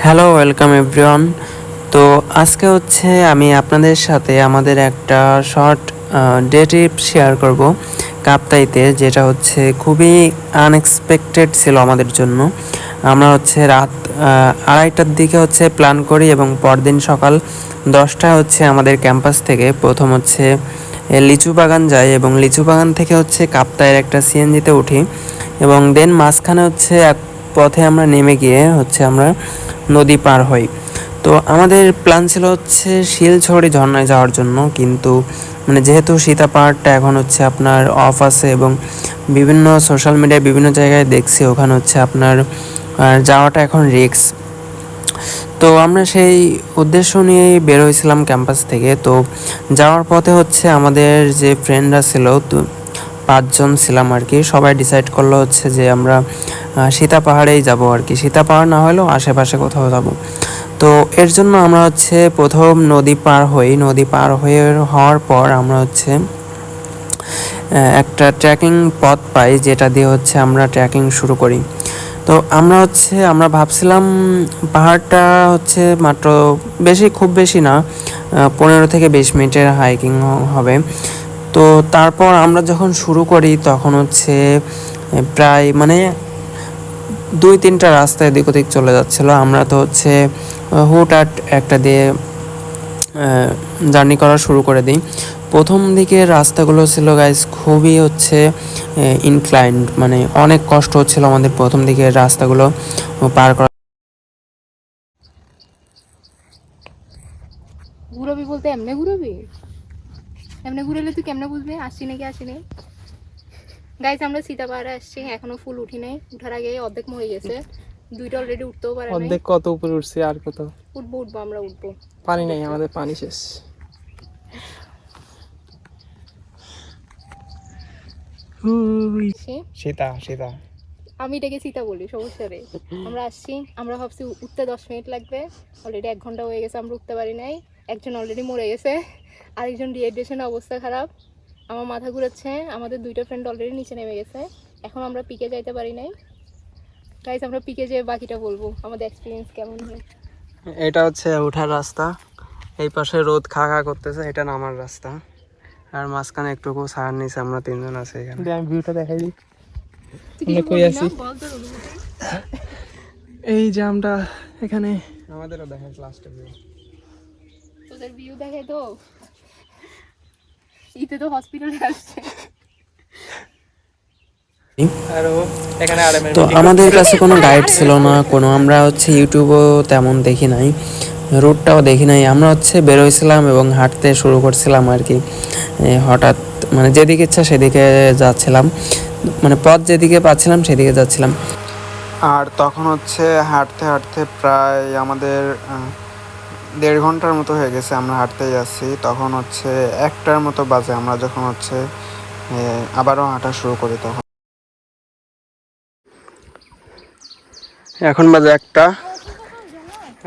Hello, welcome everyone. তো আজকে হচ্ছে আমি আপনাদের সাথে আমাদের একটা শর্ট ডে ট্রিপ শেয়ার করব কাপ্তাইতে, যেটা হচ্ছে খুবই আনএক্সপেক্টেড ছিল আমাদের জন্য। আমরা হচ্ছে রাত 2:30টার দিকে হচ্ছে প্ল্যান করি এবং পরদিন সকাল 10টায় হচ্ছে আমাদের ক্যাম্পাস থেকে প্রথম হচ্ছে লিচু বাগান যাই এবং লিচু বাগান থেকে হচ্ছে কাপ্তাইয়ের একটা সিএনজিতে উঠি এবং দেন মাঝখানে হচ্ছে এক পথে আমরা নেমে গিয়ে হচ্ছে আমরা নদী পার হই। তো আমাদের প্ল্যান ছিল হচ্ছে শিলছড়ি ঝর্ণায় যাওয়ার জন্য, কিন্তু মানে যেহেতু সীতা পাহাড়টা এখন হচ্ছে আপনার অফ আছে এবং বিভিন্ন সোশ্যাল মিডিয়ায় বিভিন্ন জায়গায় দেখছি ওখানে হচ্ছে আপনার যাওয়াটা এখন রিস্ক। তো আমরা সেই উদ্দেশ্য নিয়েই বের হয়েছিলাম ক্যাম্পাস থেকে। তো যাওয়ার পথে হচ্ছে আমাদের যে ফ্রেন্ডরা ছিল, তো 5 জন ছিলাম আর কি, সবাই ডিসাইড করলো হচ্ছে যে আমরা সীতা পাহাড়েই যাবো আর কি, সীতা পাহাড় না হলেও আশেপাশে কোথাও যাব। তো এর জন্য আমরা হচ্ছে প্রথম নদী পার হই, নদী পার হওয়ার পর আমরা হচ্ছে একটা ট্রেকিং পথ পাই, যেটা দিয়ে হচ্ছে আমরা ট্রেকিং শুরু করি। তো আমরা ভাবছিলাম পাহাড়টা হচ্ছে মাত্র খুব বেশি না, 15 থেকে 20 মিনিটের হাইকিং হবে। তো তারপর আমরা যখন শুরু করি তখন হচ্ছে প্রায় মানে 2-3টা রাস্তা এদিক ওদিক চলে যাচ্ছিলো। আমরা তো হচ্ছে হুটহাট একটা দিয়ে জার্নি করা শুরু করে দিই। প্রথম দিকের রাস্তাগুলো ছিল গাইস খুবই হচ্ছে ইনক্লাইন্ড, মানে অনেক কষ্ট হচ্ছিল আমাদের প্রথম দিকের রাস্তাগুলো পার করা। ঘুরাবি বলতে এমনি ঘুরাবি? এমনি ঘুরালে তুই কেমনে বুঝবি আসছি নাকি আসি নাই? গাইস, আমরা সীতা পাহাড়ে আসছি, এখনো ফুল উঠি নাই। উঠার আগে অর্ধেক মরে গেছে, দুইটা অলরেডি উঠতেও পারে নাই। অর্ধেক কত উপরে উঠছি, আর কত উঠবো আমরা উঠবো। পানি নাই, আমাদের পানি শেষ। সীতা সীতা আমি এটাকে সীতা বলি, সমস্যা নেই। আমরা আসছি, আমরা ভাবছি উঠতে 10 মিনিট লাগবে, অলরেডি 1 ঘন্টা হয়ে গেছে, আমরা উঠতে পারি নাই। একজন অলরেডি মরে গেছে, আরেকজন ডিহাইড্রেশনের অবস্থা খারাপ, আমার মাথা ঘুরাচ্ছে। আমাদের 2টা ফ্রেন্ড অলরেডি নিচে নেমে গেছে, এখন আমরা পিকে যাইতে পারি নাই। গাইস, আমরা পিকে যেয়ে বাকিটা বলবো আমাদের এক্সপিরিয়েন্স কেমন হয়। এটা হচ্ছে ওঠার রাস্তা, এই পাশে রোদ খা খা করতেছে, এটা নামার রাস্তা, আর মাঝখানে একটুকু ছাড় নিচে আমরা 3 জন আছি এখানে। আমি ভিউটা দেখাই দিই। তুই কই আছি? বল তোর অনুভূতি। এই যে আমরা এখানে, আমাদেরও দেখাই লাস্টে ভিউ। তোদের ভিউ দেখে তো ইতে তো হসপিটালে আসছে। তো আমাদের কাছে কোনো গাইড ছিল না, আমরা হচ্ছে ইউটিউবও তেমন দেখি নাই, রুটটাও দেখি নাই। আমরা হচ্ছে বেরোইছিলাম এবং হাঁটতে শুরু করছিলাম আর কি। হঠাৎ মানে যেদিকে ইচ্ছা সেদিকে যাচ্ছিলাম, মানে পথ যেদিকে পাচ্ছিলাম সেদিকে যাচ্ছিলাম। আর তখন হচ্ছে হাঁটতে হাঁটতে প্রায় আমাদের 1.5 ঘন্টার মতো হয়ে গেছে আমরা হাঁটতেই যাচ্ছি। তখন হচ্ছে 1টার মতো বাজে আমরা যখন হচ্ছে আবারও হাঁটা শুরু করি। তখন এখন বাজে 1টা,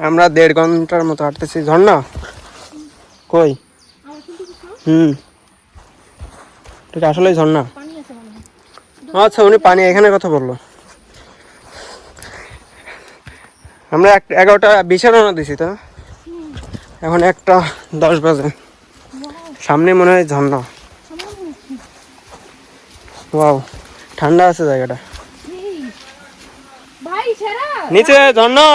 আমরা 1.5 ঘন্টার মতো হাঁটতেছি। ঝর্ণা কই? ঠিক আসলেই ঝর্ণা? আচ্ছা, উনি পানি এখানে কথা বললো। আমরা 11টা 20-এ রওনা দিছি, তো এখন 1টা 10 বাজে। সামনে মনে হয় ঝর্ণা। ওয়াও, ঠান্ডা আছে জায়গাটা। নিচে ঝর্ণা?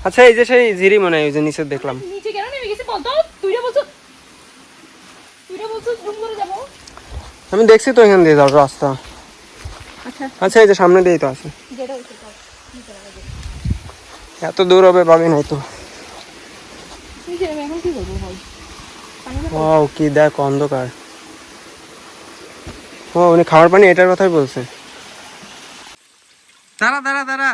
আচ্ছা, এই যে সেই জিরি মনে হয়, ওই যে নিচে দেখলাম। আমি দেখছি তো এখান দিয়ে যাওয়ার রাস্তা। আচ্ছা, এই যে সামনে দিয়েই তো আছে। এত দূর হবে ভাবি নাই তো। ওয়াও, কি দেখ অন্ধকার। ও, উনি খাওয়ার পানি এটার কথাই বলছে। দাঁড়া দাঁড়া দাঁড়া।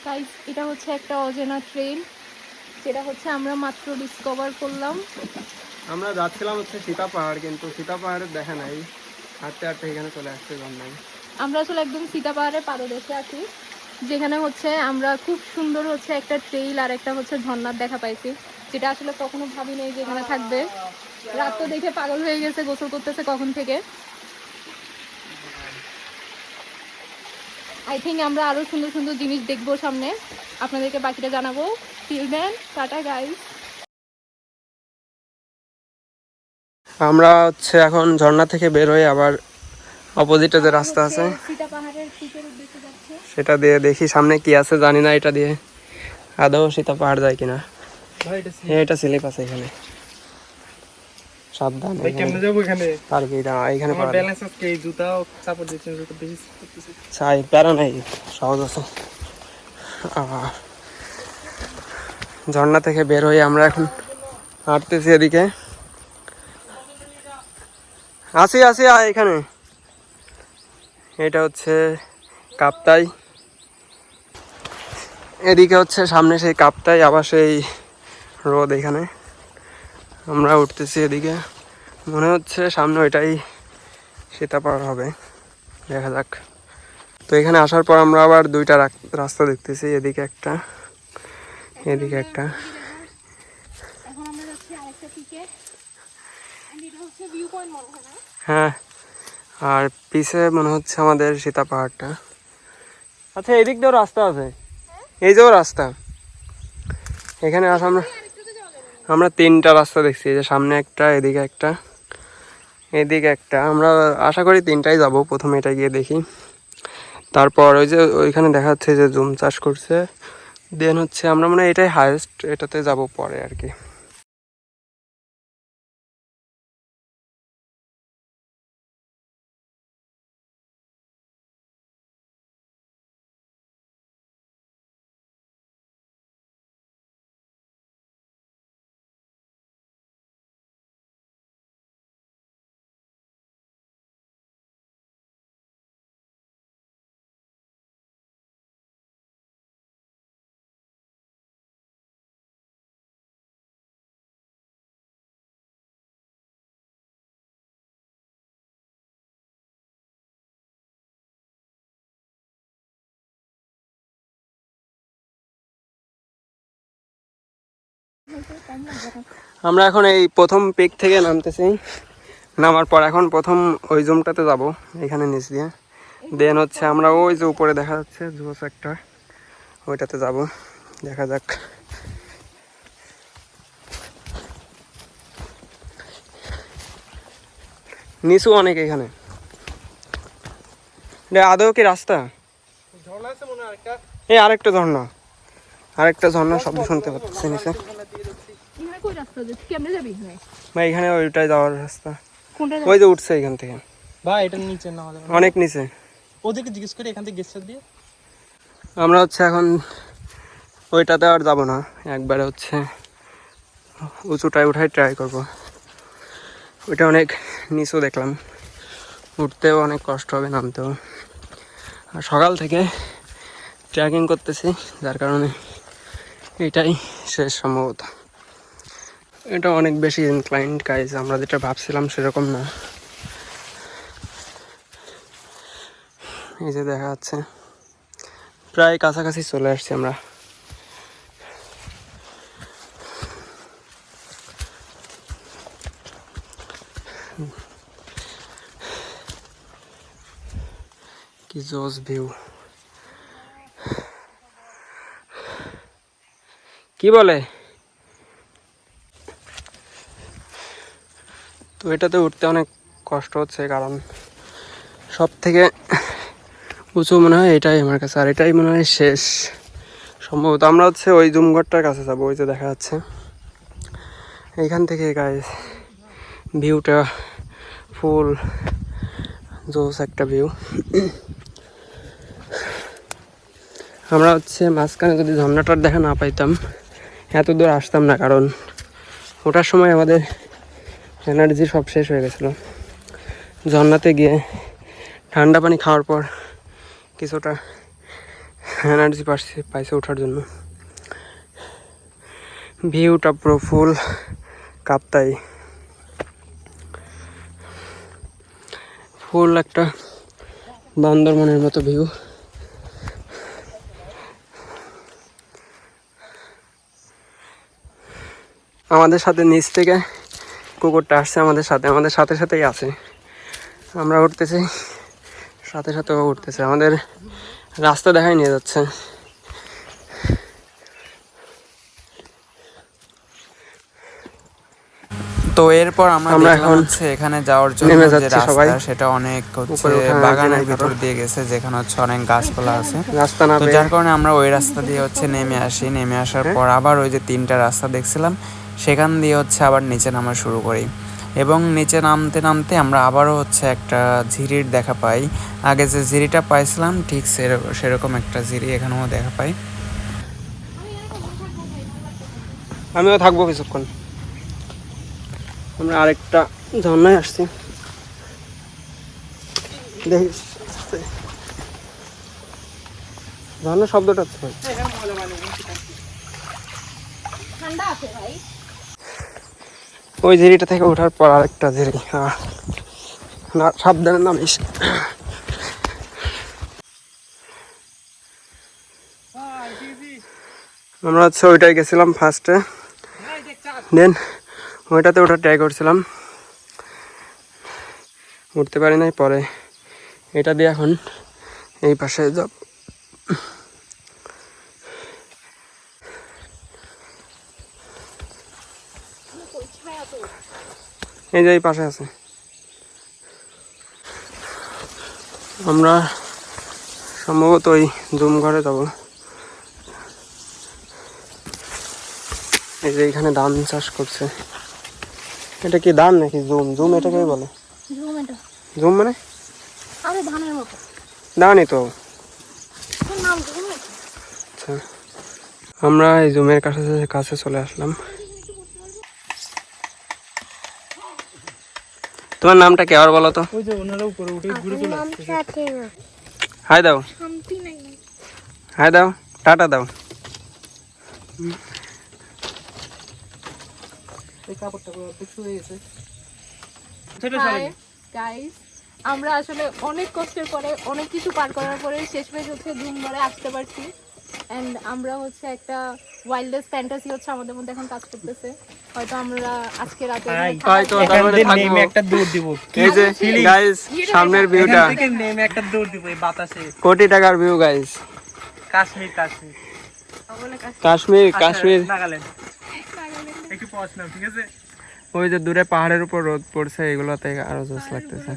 গাইস, এটা হচ্ছে একটা অজানা ট্রেন, যেটা হচ্ছে আমরা মাত্র ডিসকভার করলাম। আমরা যাচ্ছিলাম হচ্ছে সীতা পাহাড়, কিন্তু সীতা পাহাড়ের দেখা নাই। হাঁটতে হাঁটতে এখানে চলে আসছে ঝর্ণায়। আমরা আসলে একদম সীতা পাহাড়ের পাদদেশে আছি, যেখানে হচ্ছে আমরা খুব সুন্দর হচ্ছে একটা ট্রেইল আর একটা হচ্ছে ঝর্ণার দেখা পাইছি, যেটা আসলে কখনো ভাবি নাই যে এখানে থাকবে। রাত তো দেখে পাগল হয়ে গেছে, গোসল করতেছে কখন থেকে। আই থিঙ্ক আমরা আরো সুন্দর সুন্দর জিনিস দেখবো সামনে, আপনাদেরকে বাকিটা জানাবো। Till then, tata guys. আমরা হচ্ছে এখন ঝর্ণা থেকে বের হয়ে আবার অপোজিটে যে রাস্তা আছে সীতা পাহাড়ের পিকের উদ্দেশ্যে যাচ্ছে। সেটা দিয়ে দেখি সামনে কি আছে, জানি না এটা দিয়ে আদৌ সীতা পাহাড় যায় কিনা। ভাই হ্যাঁ, এটা স্লিপ আছে এখানে, সাবধান। কেমনে যাবো এখানে? আর কি না, এখানে আমার ব্যালেন্স আজকে এই জুতাও চাপড় দিচ্ছে, জুতা বেশি করতেছে। চাই প্যারা নাই, সহজ আছে। ঝর্ণা থেকে বের হয়ে আমরা এখন হাঁটতেছি এদিকে। আসি আসি এখানে, এটা হচ্ছে কাপ্তাই, এদিকে হচ্ছে সামনে সেই কাপ্তাই, আবার সেই রোদ। এখানে আমরা উঠতেছি এদিকে, মনে হচ্ছে সামনে ওইটাই সীতা পাহাড় হবে, দেখা যাক। তো এখানে আসার পর আমরা আবার দুইটা রাস্তা দেখতেছি, এদিকে একটা, এদিকে একটা। এখন আমরা যাচ্ছি আরেকটা পিকে, এটা হচ্ছে ভিউ পয়েন্ট মনে হয় না? হ্যাঁ, আর পিছে মনে হচ্ছে আমাদের সীতা পাহাড়টা। আচ্ছা, এদিক দিয়েও রাস্তা আছে, এই যেও রাস্তা। এখানে আসা আমরা তিনটা রাস্তা দেখছি, এই যে সামনে একটা, এদিকে একটা, এদিকে একটা। আমরা আশা করি তিনটাই যাব। প্রথমে এটা গিয়ে দেখি, তারপর ওই যে ওইখানে দেখা যাচ্ছে যে জুম চাষ করছে, দেন হচ্ছে আমরা মনে হয় এটাই হায়েস্ট, এটাতে যাব পরে আর কি। আমরা এখন এই প্রথম পিক থেকে নামতেছি, নামার পর এখন প্রথম ওই জুমটাতে যাব, এখানে নিচ দিয়ে। দেন হচ্ছে আমরা ওই যে উপরে দেখা যাচ্ছে জুস একটা, ওইটাতে যাব, দেখা যাক। নিচু অনেক এখানে, আদৌ কি রাস্তা? ঝর্ণা আছে মনে হয় আরেকটা। এই আরেকটা ঝর্ণা, আরেকটা ঝর্ণার শব্দ শুনতে পাচ্ছি নিচে। এখানে কই রাস্তা যাচ্ছে, কেমনে যাবি এখানে? ভাই এখানে ওইটাই যাওয়ার রাস্তা, কোনটা ওই যে উঠছে এখান থেকে, ভাই এটা নিচে না, আমাদের অনেক নিচে। ওদেরকে জিজ্ঞেস করি এখান থেকে গেছে দিয়ে। আমরা হচ্ছে এখন ওইটাতে আর যাব না, একবারে হচ্ছে উঁচুটায় উঠাই ট্রাই করব। ওইটা অনেক নিচু দেখলাম, উঠতেও অনেক কষ্ট হবে, নামতেও। আর সকাল থেকে ট্রেকিং করতেছি, যার কারণে এটাই শেষ সম্ভবত। এটা অনেক বেশি ইনক্লাইন্ড গাইজ, আমরা যেটা ভাবছিলাম সেরকম না। এই যে দেখা যাচ্ছে প্রায় কাছাকাছি চলে আসছি আমরা। কি জোস ভিউ, কি বলে। তো এটাতে উঠতে অনেক কষ্ট হচ্ছে, কারণ সব থেকে উঁচু মনে হয় এটাই আমার কাছে, আর এটাই মনে হয় শেষ সম্ভবত। আমরা হচ্ছে ওই জুমঘরটার কাছে যাবো, ওই যে দেখা যাচ্ছে এইখান থেকে গাইস ভিউটা ফুল জোস একটা ভিউ। আমরা হচ্ছে মাঝখানে যদি ঝর্ণাটার দেখা না পাইতাম এত দূর আসতাম না, কারণ ওঠার সময় আমাদের এনার্জি সব শেষ হয়ে গেছিলো। ঝর্ণাতে গিয়ে ঠান্ডা পানি খাওয়ার পর কিছুটা এনার্জি পাইছে ওঠার জন্য। ভিউটা পুরো ফুল কাপ্তাই, ফুল একটা বান্দরবনের মতো ভিউ। আমাদের সাথে নিচ থেকে কুকুরটা আসছে আমাদের সাথে সাথেই আছে। আমরা উঠতেছি, সাথে সাথে ও উঠতেছে, আমাদের রাস্তা দেখাই নিয়ে যাচ্ছে। তো এরপর আমরা এখন হচ্ছে এখানে যাওয়ার জন্য নেমে যে যাচ্ছি সবাই। রাস্তা সেটা অনেক হচ্ছে উপরে ওঠা বাগানের যায় না ভিতর কারো। দিয়ে গেছে, যেখানে হচ্ছে অনেক গাছপালা আছে। রাস্তা না তো পেয়ে যার কারণে আমরা ওই রাস্তা দিয়ে হচ্ছে নেমে আসি। নেমে আসার পর আবার ওই যে 3টা রাস্তা দেখছিলাম সেখান দিয়ে হচ্ছে আবার নিচে নামা শুরু করি, এবং নিচে নামতে নামতে আমরা আবারও হচ্ছে একটা ঝিরির দেখা পাই। আগে যে ঝিরিটা পাইছিলাম ঠিক সেরকম একটা ঝিরি এখানেও দেখা পাই। আমিও থাকবো কিছুক্ষণ। আমরা আরেকটা ঝর্ণায় আসছি, দেখি ঝর্ণার শব্দটা হচ্ছে ভাই। ঠান্ডা আছে ভাই। ওই ঝিরিটা থেকে ওঠার পর আরেকটা ঝিরি, না সাবধানে নামিস। আমরা হচ্ছে ওইটাই গেছিলাম ফার্স্টে, দেন ওইটাতে ওটা ট্রাই করছিলাম, উঠতে পারি নাই। পরে এটা দিয়ে এখন এই পাশে যাব। এই যে এই পাশে আছে। আমরা সম্ভবত ওই জুম ঘরে যাবো। এই যে এখানে ধান চাষ করছে। এটা কি ধান নাকি জুম? জুম এটাকে বলে। জুম এটা। জুম মানে আরে ধানের মতো। ধানই তো। তোর নাম জুম? আচ্ছা, আমরা এই জুমের কাছে চলে আসলাম। তোমার নামটা কি আর বলো তো? ওই যে ওনারা উপরে উঠে ঘুরে চলে আসছে। হাই দাও, শান্তি নাই। হাই দাও, টাটা দাও। এই কাপড়টা অর্ধেক শুয়ে গেছে। হাই গাইস, আমরা আসলে অনেক কষ্টের পরে অনেক কিছু পার করার পরে শেষমেশ হচ্ছে জুমঘরে আসতে পারছি। এন্ড আমরা হচ্ছে একটা ওয়াইল্ডেস্ট ফ্যান্টাসি হচ্ছে আমাদের মধ্যে এখন কাজ করতেছে। হয়তো আমরা আজকে রাতে হয়তো তারপরে থাকবো। একটা দৌড় দিব। এই যে গাইস সামনের ভিউটা, এখান থেকে নেমে একটা দৌড় দিব এই বাতাসে। কোটি টাকার ভিউ গাইস। কাশ্মীর কাশ্মীর কাশ্মীর কাশ্মীর। নাগাল্যান্ড একটু পজ নাও, ঠিক আছে? ওই যে দূরে পাহাড়ের উপর রোদ পড়ছে, এগুলোতে আরো জোস লাগতেছে।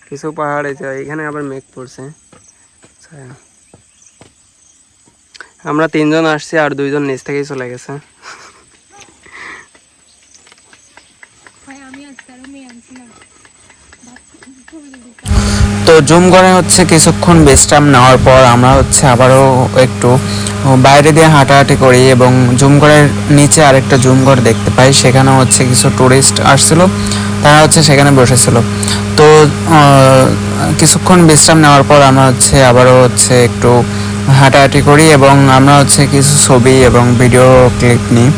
কিছু পাহাড় এই যে এখানে আবার মেঘ পড়ছে। ছায়া। আমরা 3জন আসছি আর 2জন নিচ থেকেই চলে গেছে। তো জুম করে হচ্ছে কিছুক্ষণ বিশ্রাম নেওয়ার পর আমরা হচ্ছে আবারও একটু বাইরে দিয়ে হাঁটাহাঁটি করি, এবং জুমঘরের নিচে আরেকটা জুমঘর দেখতে পাই। সেখানে হচ্ছে কিছু টুরিস্ট আসছিল, তারা হচ্ছে সেখানে বসেছিল। তো কিছুক্ষণ বিশ্রাম নেওয়ার পর আমরা হচ্ছে আবারও হচ্ছে একটু হাঁটাহাঁটি করি, এবং আমরা হচ্ছে কিছু ছবি এবং ভিডিও ক্লিপ নিই।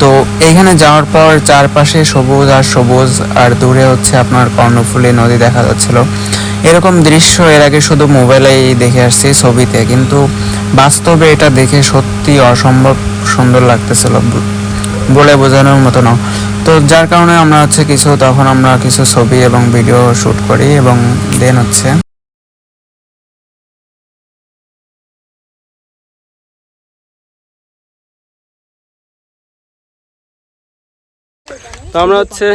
তো এইখানে যাওয়ার পর চারপাশে সবুজ আর সবুজ, আর দূরে হচ্ছে আপনার কর্ণফুলী নদী দেখা যাচ্ছিল। এরকম দৃশ্য এর আগে শুধু মোবাইলেই দেখে আসছি, ছবিতে, কিন্তু বাস্তবে এটা দেখে সত্যি অসম্ভব সুন্দর লাগতেছিল, বলে বোঝানোর মতো না। তো যার কারণে আমরা হচ্ছে তখন আমরা কিছু ছবি এবং ভিডিও শ্যুট করি, এবং দেন হচ্ছে তো আমরা হচ্ছে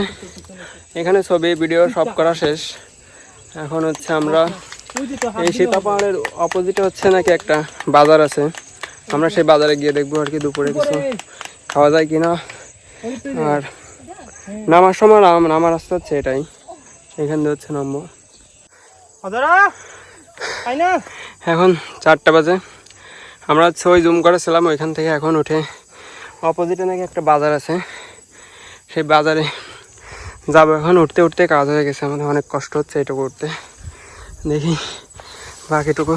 এখানে ছবি ভিডিও সব করা শেষ। এখন হচ্ছে আমরা এই সীতা পাহাড়ের অপোজিটে হচ্ছে নাকি একটা বাজার আছে, আমরা সেই বাজারে গিয়ে দেখবো আর কি দুপুরে কিছু খাওয়া যায় কিনা। আর নামার সময় নামার রাস্তা হচ্ছে এটাই, এখান দিয়ে হচ্ছে নামবো। এখন 4টা বাজে। আমরা হচ্ছে ওই জুম করেছিলাম, ওইখান থেকে এখন উঠে অপোজিটে নাকি একটা বাজার আছে, সেই বাজারে যাবো। এখন উঠতে উঠতে কাজ হয়ে গেছে, আমাদের অনেক কষ্ট হচ্ছে এইটুকু উঠতে। দেখি বাকিটুকু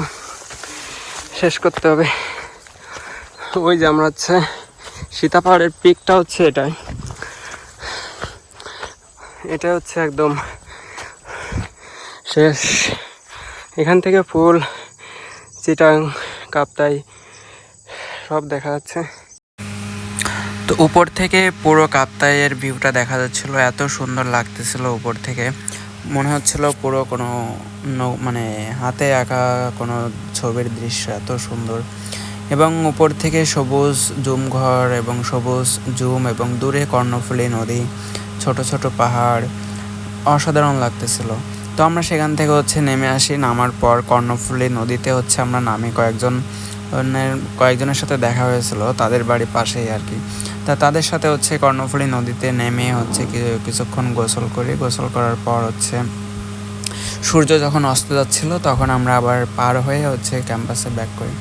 শেষ করতে হবে। ওই যে আমরা হচ্ছে সীতা পাহাড়ের পিকটা হচ্ছে এটাই, এটা হচ্ছে একদম শেষ। এখান থেকে ফুল, চিটাং, কাপ্তাই সব দেখা যাচ্ছে। তো উপর থেকে পুরো কাপ্তাইয়ের ভিউটা দেখা যাচ্ছিল, এত সুন্দর লাগতেছিল উপর থেকে, মনে হচ্ছিল পুরো কোনো মানে হাতে আঁকা কোনো ছবির দৃশ্য, এত সুন্দর। এবং উপর থেকে সবুজ জুম ঘর এবং সবুজ জুম এবং দূরে কর্ণফুলী নদী, ছোট ছোট পাহাড়, অসাধারণ লাগতেছিল। তো আমরা সেখান থেকে হচ্ছে নেমে আসি। নামার পর কর্ণফুলী নদীতে হচ্ছে আমরা নামি, কয়েকজনের সাথে দেখা হয়েছিল, তাদের বাড়ি পাশেই আর কি। তা তাদের সাথে হচ্ছে কর্ণফুলী নদীতে নেমে হচ্ছে কিছুক্ষণ গোসল করি। গোসল করার পর হচ্ছে সূর্য যখন অস্ত যাচ্ছিল তখন আমরা আবার পার হয়ে হচ্ছে ক্যাম্পাসে ব্যাক করি।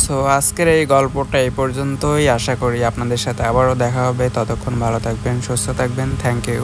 সো আজকের এই গল্পটা এই পর্যন্তই। আশা করি আপনাদের সাথে আবারও দেখা হবে। ততক্ষণ ভালো থাকবেন, সুস্থ থাকবেন। Thank you.